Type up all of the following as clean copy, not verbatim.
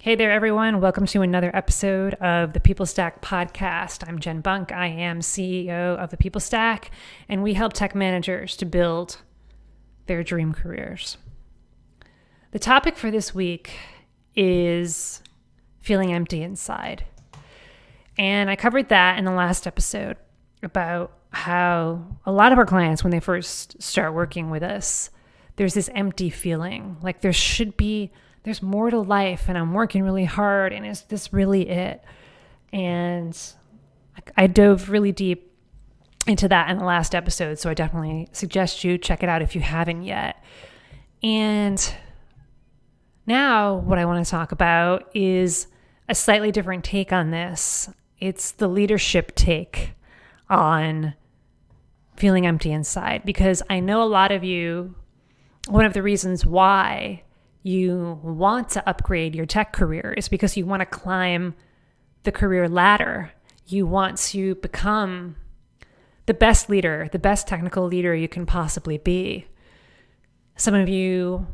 Hey there, everyone. Welcome to another episode of the People Stack podcast. I'm Jen Bunk. I am CEO of the People Stack, and we help tech managers to build their dream careers. The topic for this week is feeling empty inside. And I covered that in the last episode about how a lot of our clients, when they first start working with us, there's this empty feeling, like there's more to life and I'm working really hard and is this really it? And I dove really deep into that in the last episode, so I definitely suggest you check it out if you haven't yet. And now what I want to talk about is a slightly different take on this. It's the leadership take on feeling empty inside, because I know a lot of you, one of the reasons why you want to upgrade your tech career is because you want to climb the career ladder. You want to become the best leader, the best technical leader you can possibly be. Some of you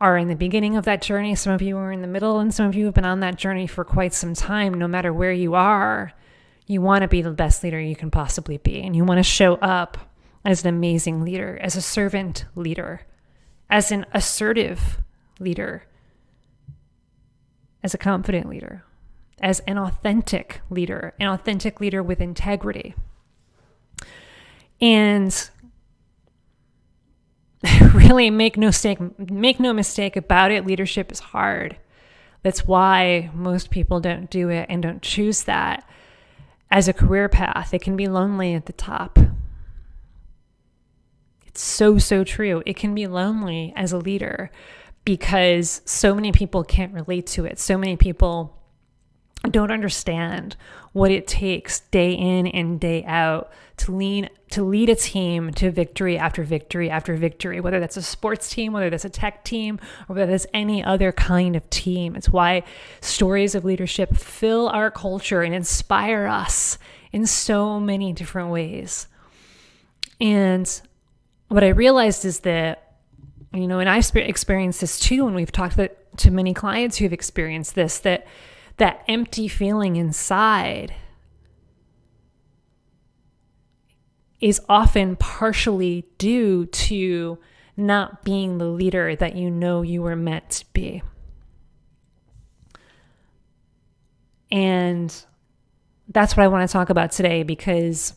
are in the beginning of that journey. Some of you are in the middle, and some of you have been on that journey for quite some time. No matter where you are, you want to be the best leader you can possibly be. And you want to show up as an amazing leader, as a servant leader, as an assertive leader, as a confident leader, as an authentic leader with integrity. And really make no mistake about it, leadership is hard. That's why most people don't do it and don't choose that as a career path. It can be lonely at the top. It's so true. It can be lonely as a leader, because so many people can't relate to it. So many people don't understand what it takes day in and day out to lead a team to victory after victory after victory, whether that's a sports team, whether that's a tech team, or whether that's any other kind of team. It's why stories of leadership fill our culture and inspire us in so many different ways. And what I realized is that, and I've experienced this too, and we've talked to many clients who have experienced this, that empty feeling inside is often partially due to not being the leader that you know you were meant to be. And that's what I want to talk about today, because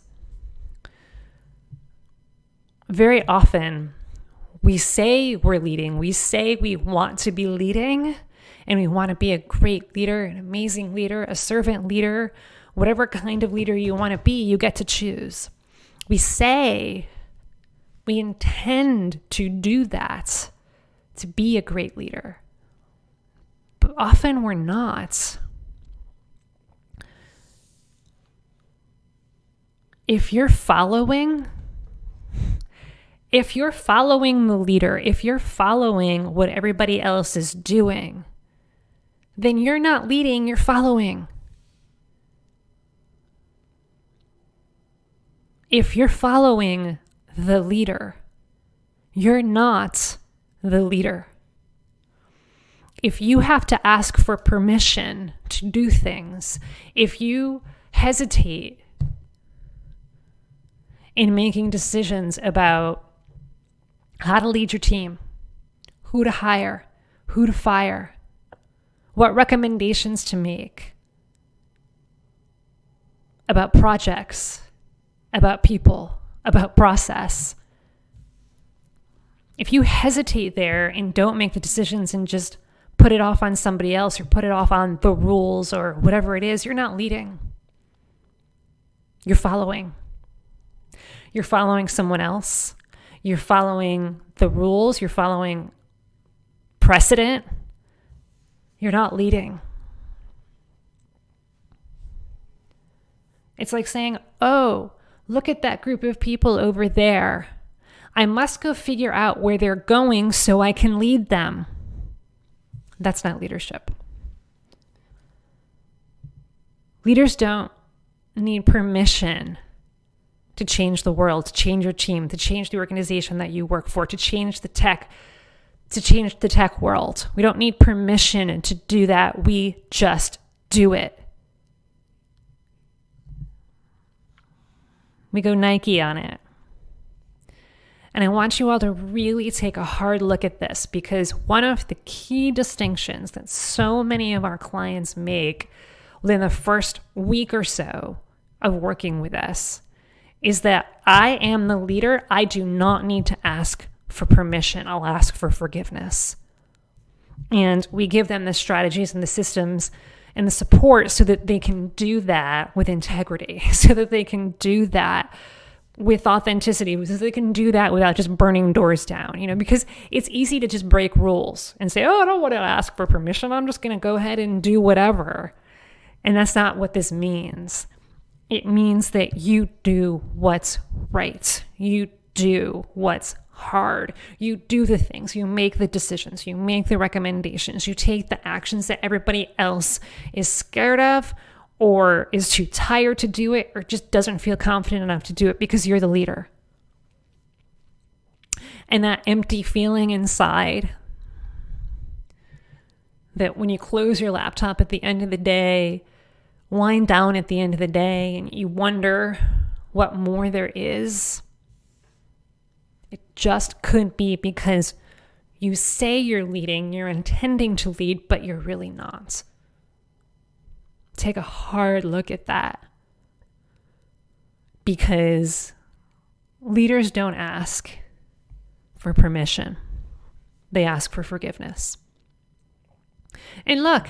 very often we say we're leading, we say we want to be leading, and we want to be a great leader, an amazing leader, a servant leader, whatever kind of leader you want to be, you get to choose. We say we intend to do that, to be a great leader, but often we're not. If you're following the leader, if you're following what everybody else is doing, then you're not leading, you're following. If you're following the leader, you're not the leader. If you have to ask for permission to do things, if you hesitate in making decisions about how to lead your team, who to hire, who to fire, what recommendations to make about projects, about people, about process. If you hesitate there and don't make the decisions and just put it off on somebody else or put it off on the rules or whatever it is, you're not leading. You're following. You're following someone else. You're following the rules. You're following precedent. You're not leading. It's like saying, oh, look at that group of people over there. I must go figure out where they're going so I can lead them. That's not leadership. Leaders don't need permission to change the world, to change your team, to change the organization that you work for, to change the tech to change the tech world. We don't need permission to do that. We just do it. We go Nike on it. And I want you all to really take a hard look at this, because one of the key distinctions that so many of our clients make within the first week or so of working with us is that I am the leader. I do not need to ask for permission. I'll ask for forgiveness. And we give them the strategies and the systems and the support so that they can do that with integrity, so that they can do that with authenticity, so they can do that without just burning doors down, because it's easy to just break rules and say, oh, I don't want to ask for permission. I'm just going to go ahead and do whatever. And that's not what this means. It means that you do what's right. You do what's hard. You do the things, you make the decisions, you make the recommendations, you take the actions that everybody else is scared of or is too tired to do it or just doesn't feel confident enough to do it because you're the leader. And that empty feeling inside that when you close your laptop at the end of the day, wind down at the end of the day, and you wonder what more there is, it just could be because you say you're leading, you're intending to lead, but you're really not. Take a hard look at that, because leaders don't ask for permission. They ask for forgiveness. And look,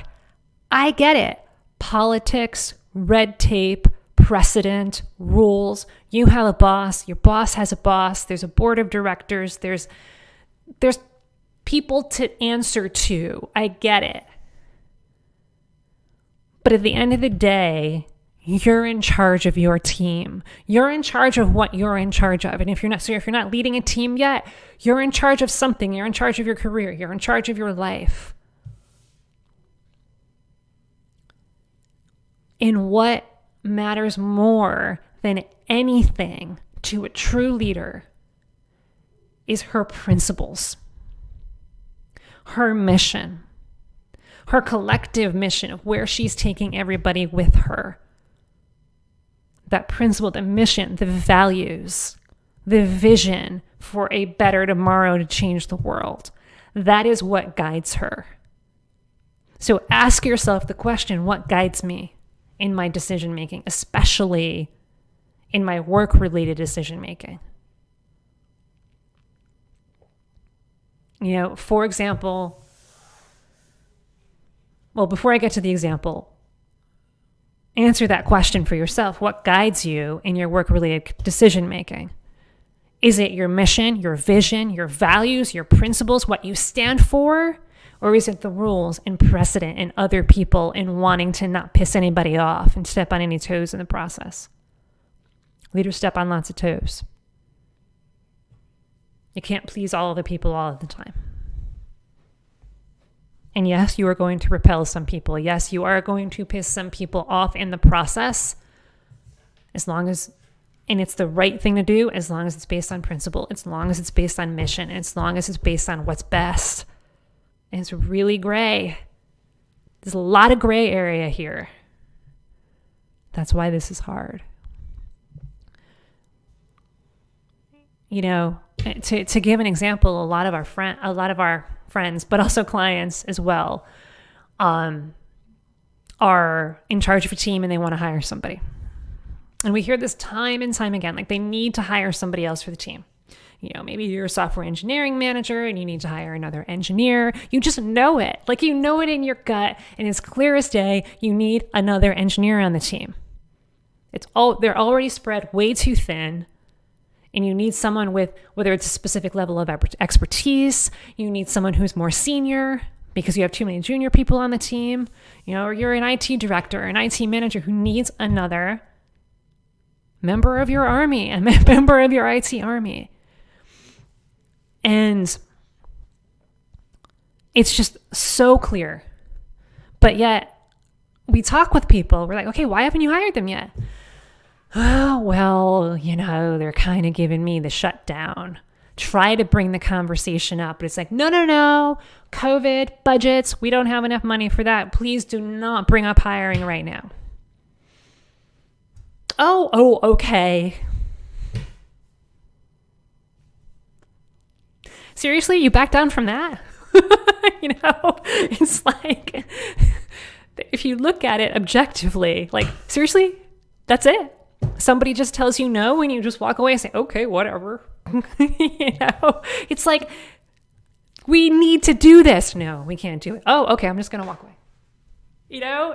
I get it. Politics, red tape, precedent, rules. You have a boss, your boss has a boss, there's a board of directors, there's people to answer to. I get it. But at the end of the day, you're in charge of your team. You're in charge of what you're in charge of. And if you're not leading a team yet, you're in charge of something. You're in charge of your career. You're in charge of your life. And what matters more than anything to a true leader is her principles, her mission, her collective mission of where she's taking everybody with her. That principle, the mission, the values, the vision for a better tomorrow to change the world. That is what guides her. So ask yourself the question, what guides me in my decision making, especially in my work-related decision making? For example, well, before I get to the example, answer that question for yourself. What guides you in your work-related decision making? Is it your mission, your vision, your values, your principles, what you stand for? Or is it the rules and precedent and other people and wanting to not piss anybody off and step on any toes in the process? Leaders step on lots of toes. You can't please all of the people all of the time. And yes, you are going to repel some people. Yes, you are going to piss some people off in the process, and it's the right thing to do as long as it's based on principle, as long as it's based on mission, and as long as it's based on what's best. And it's really gray. There's a lot of gray area here. That's why this is hard. To give an example, a lot of our friends, but also clients as well, are in charge of a team and they want to hire somebody. And we hear this time and time again, like they need to hire somebody else for the team. Maybe you're a software engineering manager and you need to hire another engineer. You just know it. Like you know it in your gut, and it's clear as day, you need another engineer on the team. They're already spread way too thin. And you need someone with, whether it's a specific level of expertise, you need someone who's more senior because you have too many junior people on the team, or you're an IT director, an IT manager who needs another member of your army, a member of your IT army. And it's just so clear. But yet we talk with people, we're like, okay, why haven't you hired them yet? Oh, well, they're kind of giving me the shutdown try to bring the conversation up. But it's like, no, COVID, budgets, we don't have enough money for that. Please do not bring up hiring right now. Oh, okay. Seriously, you back down from that? It's like, if you look at it objectively, like, seriously, that's it. Somebody just tells you no and you just walk away and say, okay, whatever. It's like, we need to do this. No, we can't do it. Oh, okay, I'm just going to walk away.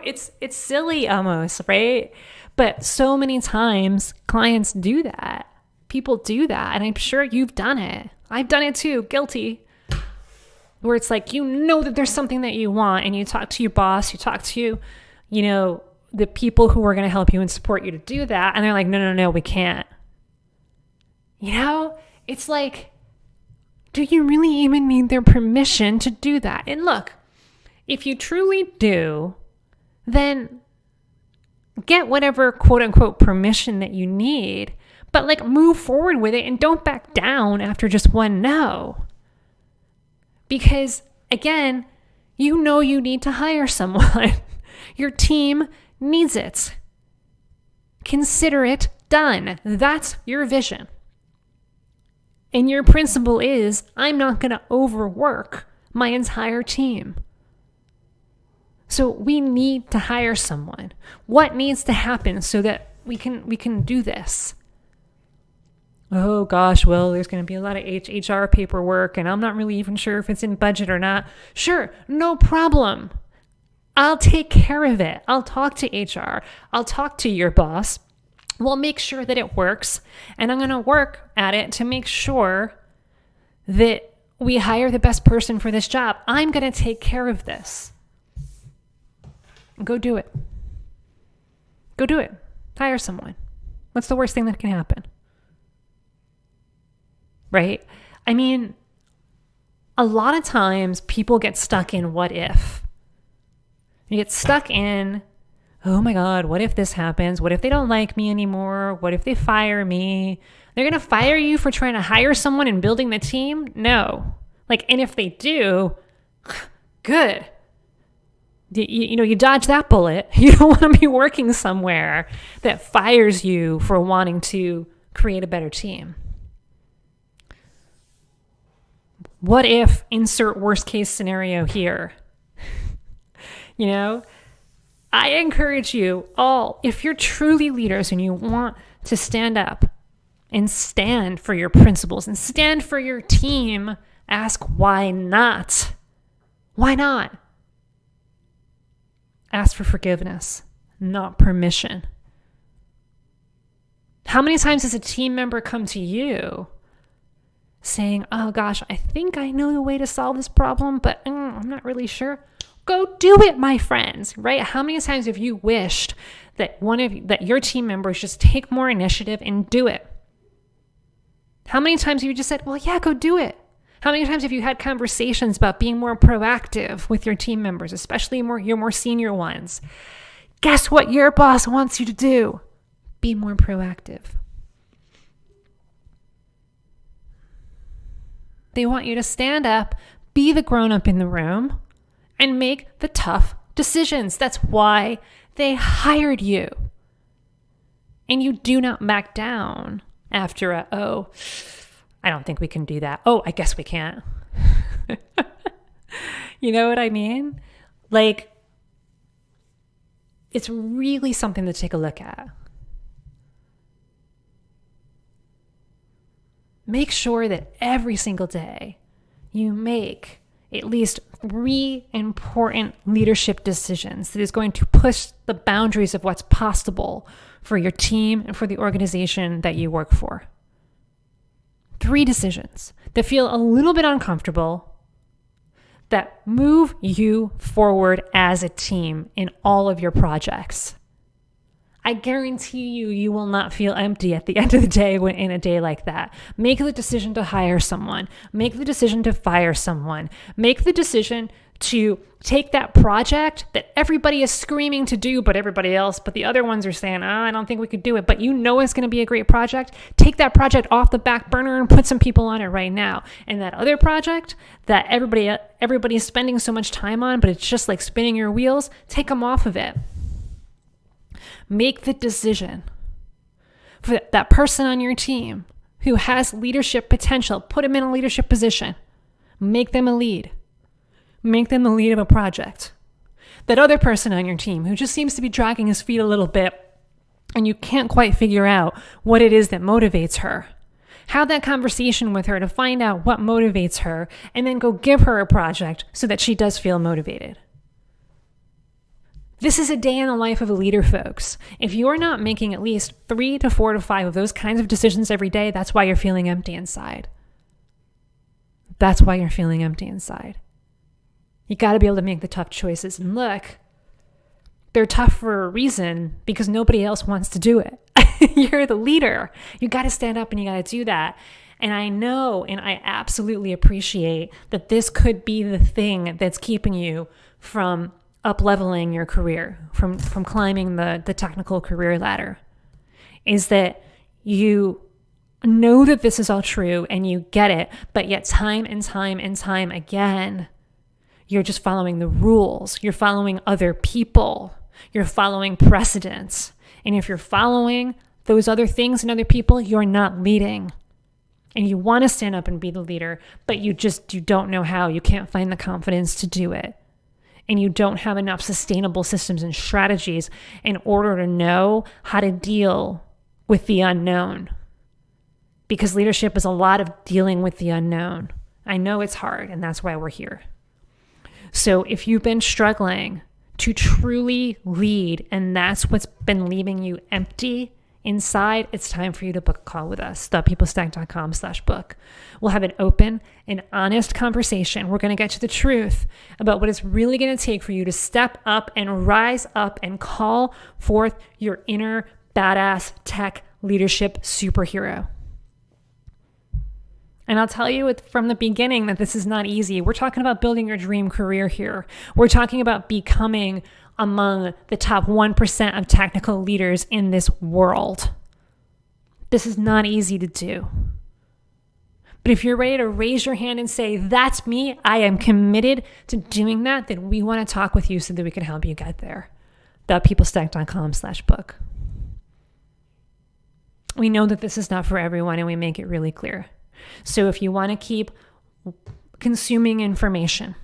It's silly almost, right? But so many times clients do that. People do that. And I'm sure you've done it. I've done it too. Guilty. Where it's like, that there's something that you want, and you talk to your boss, you talk to, the people who are going to help you and support you to do that. And they're like, no, we can't. It's like, do you really even need their permission to do that? And look, if you truly do, then get whatever quote unquote permission that you need, but like move forward with it and don't back down after just one no. Because again, you need to hire someone. Your team needs it. Consider it done. That's your vision. And your principle is, I'm not going to overwork my entire team. So we need to hire someone. What needs to happen so that we can do this? Oh gosh, well, there's going to be a lot of HR paperwork, and I'm not really even sure if it's in budget or not. Sure, no problem. I'll take care of it. I'll talk to HR. I'll talk to your boss. We'll make sure that it works, and I'm going to work at it to make sure that we hire the best person for this job. I'm going to take care of this. Go do it. Go do it. Hire someone. What's the worst thing that can happen? Right? I mean, a lot of times people get stuck in what if. You get stuck in, oh my God, what if this happens? What if they don't like me anymore? What if they fire me? They're going to fire you for trying to hire someone and building the team? No. And if they do, good. You dodge that bullet. You don't want to be working somewhere that fires you for wanting to create a better team. What if insert worst case scenario here? I encourage you all, if you're truly leaders and you want to stand up and stand for your principles and stand for your team, ask why not? Why not? Ask for forgiveness, not permission. How many times has a team member come to you saying, oh gosh, I think I know the way to solve this problem, but I'm not really sure? Go do it, my friends, right? How many times have you wished that your team members just take more initiative and do it? How many times have you just said, well, yeah, go do it? How many times have you had conversations about being more proactive with your team members, especially your more senior ones? Guess what your boss wants you to do? Be more proactive. They want you to stand up, be the grown-up in the room, and make the tough decisions. That's why they hired you. And you do not back down after I don't think we can do that. Oh, I guess we can't. You know what I mean? It's really something to take a look at. Make sure that every single day you make at least 3 important leadership decisions that is going to push the boundaries of what's possible for your team and for the organization that you work for. 3 decisions that feel a little bit uncomfortable, that move you forward as a team in all of your projects. I guarantee you will not feel empty at the end of the day in a day like that. Make the decision to hire someone. Make the decision to fire someone. Make the decision to take that project that everybody is screaming to do, but the other ones are saying, I don't think we could do it, but you know it's going to be a great project. Take that project off the back burner and put some people on it right now. And that other project that everybody's spending so much time on, but it's just like spinning your wheels, take them off of it. Make the decision for that person on your team who has leadership potential. Put them in a leadership position. Make them a lead. Make them the lead of a project. That other person on your team who just seems to be dragging his feet a little bit and you can't quite figure out what it is that motivates her. Have that conversation with her to find out what motivates her and then go give her a project so that she does feel motivated. This is a day in the life of a leader, folks. If you're not making at least 3 to 4 to 5 of those kinds of decisions every day, that's why you're feeling empty inside. That's why you're feeling empty inside. You got to be able to make the tough choices. And look, they're tough for a reason because nobody else wants to do it. You're the leader. You got to stand up and you got to do that. And I know and I absolutely appreciate that this could be the thing that's keeping you from up-leveling your career, from climbing the technical career ladder, is that you know that this is all true and you get it, but yet time and time and time again, you're just following the rules. You're following other people. You're following precedents. And if you're following those other things and other people, you're not leading. And you want to stand up and be the leader, but you don't know how. You can't find the confidence to do it. And you don't have enough sustainable systems and strategies in order to know how to deal with the unknown. Because leadership is a lot of dealing with the unknown. I know it's hard, and that's why we're here. So if you've been struggling to truly lead, and that's what's been leaving you empty inside, it's time for you to book a call with us, thepeoplestack.com/book. We'll have an open and honest conversation. We're going to get to the truth about what it's really going to take for you to step up and rise up and call forth your inner badass tech leadership superhero. And I'll tell you from the beginning that this is not easy. We're talking about building your dream career here. We're talking about becoming among the top 1% of technical leaders in this world. This is not easy to do. But if you're ready to raise your hand and say, that's me, I am committed to doing that, then we want to talk with you so that we can help you get there. thepeoplestack.com/book. We know that this is not for everyone and we make it really clear. So if you want to keep consuming information,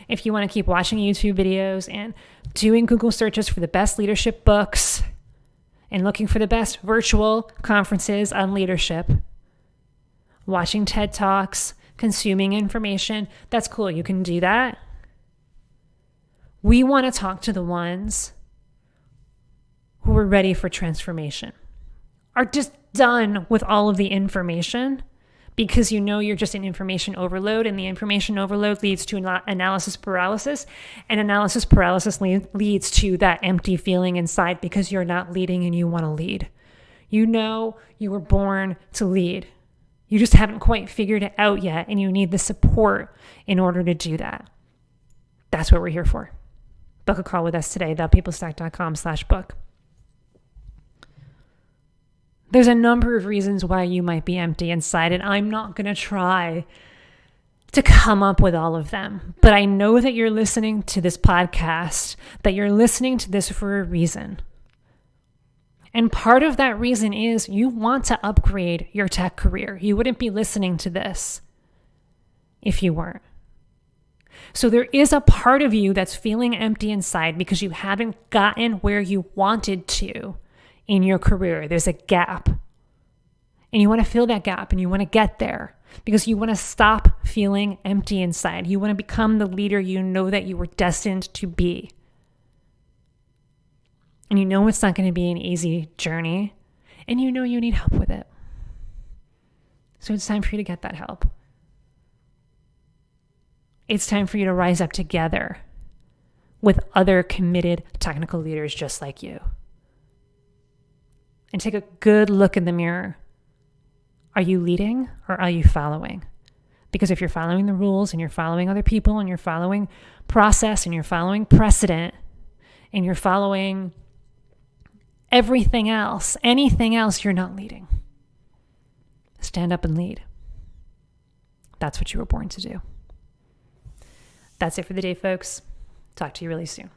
if you want to keep watching YouTube videos and doing Google searches for the best leadership books and looking for the best virtual conferences on leadership, watching TED Talks, consuming information, that's cool. You can do that. We want to talk to the ones who are ready for transformation, are just done with all of the information because you know you're just in information overload, and the information overload leads to analysis paralysis, and analysis paralysis leads to that empty feeling inside because you're not leading and you want to lead. You know you were born to lead. You just haven't quite figured it out yet, and you need the support in order to do that. That's what we're here for. Book a call with us today, thepeoplestack.com/book. There's a number of reasons why you might be empty inside, and I'm not going to try to come up with all of them. But I know that you're listening to this podcast, that you're listening to this for a reason. And part of that reason is you want to upgrade your tech career. You wouldn't be listening to this if you weren't. So there is a part of you that's feeling empty inside because you haven't gotten where you wanted to in your career. There's a gap. And you want to fill that gap and you want to get there because you want to stop feeling empty inside. You want to become the leader you know that you were destined to be. And you know it's not going to be an easy journey, and you know you need help with it. So it's time for you to get that help. It's time for you to rise up together with other committed technical leaders just like you. And take a good look in the mirror. Are you leading or are you following? Because if you're following the rules and you're following other people and you're following process and you're following precedent and you're following everything else, anything else, you're not leading. Stand up and lead. That's what you were born to do. That's it for the day, folks. Talk to you really soon.